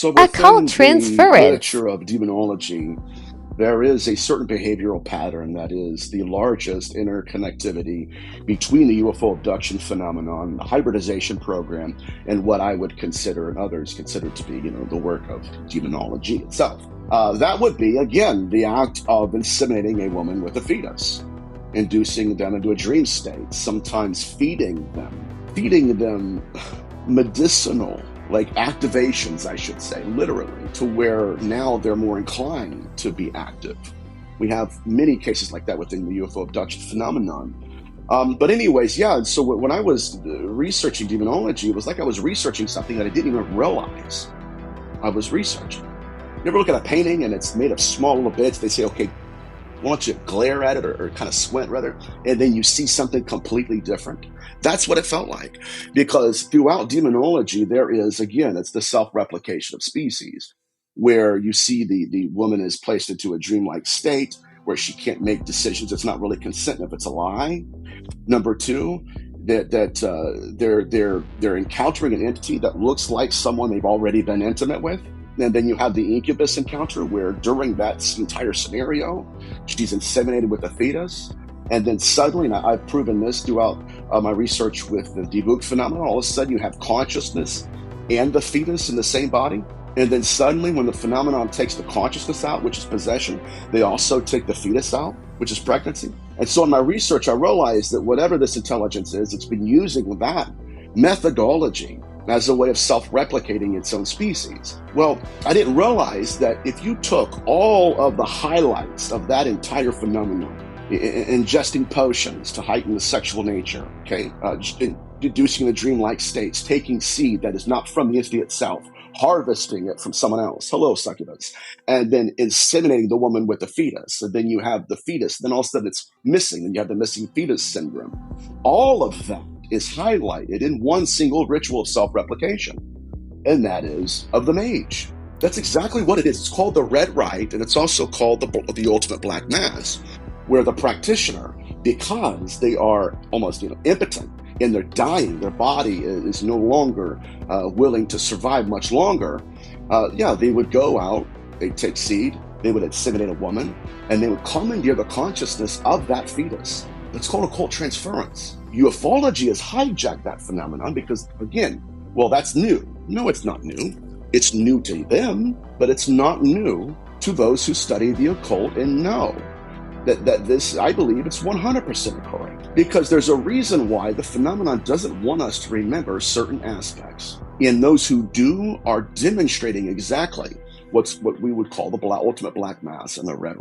So Occult within the transference. literature of demonology, there is a certain behavioral pattern that is the largest interconnectivity between the UFO abduction phenomenon, the hybridization program, and what I would consider and others consider to be, the work of demonology itself. That would be, again, the act of inseminating a woman with a fetus, inducing them into a dream state, sometimes feeding them medicinal, like activations, I should say, literally, to where now they're more inclined to be active. We have many cases like that within the UFO abduction phenomenon. But anyways, yeah. So when I was researching demonology, it was like I was researching something that I didn't even realize I was researching. You ever look at a painting and it's made of small little bits? They say, okay, why don't you glare at it or kind of squint rather, and then you see something completely different? That's what it felt like. Because throughout demonology, there is, again, it's the self-replication of species, where you see the woman is placed into a dreamlike state where she can't make decisions. It's not really consent if it's a lie. Number two, they're encountering an entity that looks like someone they've already been intimate with. And then you have the incubus encounter, where during that entire scenario, she's inseminated with a fetus. And then suddenly, and I've proven this throughout my research with the debug phenomenon, all of a sudden you have consciousness and the fetus in the same body. And then suddenly, when the phenomenon takes the consciousness out, which is possession, they also take the fetus out, which is pregnancy. And so in my research, I realized that whatever this intelligence is, it's been using that methodology as a way of self-replicating its own species. Well, I didn't realize that if you took all of the highlights of that entire phenomenon, ingesting potions to heighten the sexual nature, okay, inducing the dreamlike states, taking seed that is not from the entity itself, harvesting it from someone else, hello succubus, and then inseminating the woman with the fetus, and then you have the fetus, then all of a sudden it's missing, and you have the missing fetus syndrome. All of that is highlighted in one single ritual of self-replication, and that is of the mage. That's exactly what it is. It's called the red rite, and it's also called the ultimate black mass, where the practitioner, because they are almost impotent and they're dying, their body is no longer willing to survive much longer, they would go out, they'd take seed, they would inseminate a woman, and they would commandeer the consciousness of that fetus. It's called occult transference. Ufology has hijacked that phenomenon because, again, well, that's new. No, it's not new. It's new to them, but it's not new to those who study the occult and know that this, I believe, it's 100% correct. Because there's a reason why the phenomenon doesn't want us to remember certain aspects. And those who do are demonstrating exactly what we would call the ultimate black mass and the red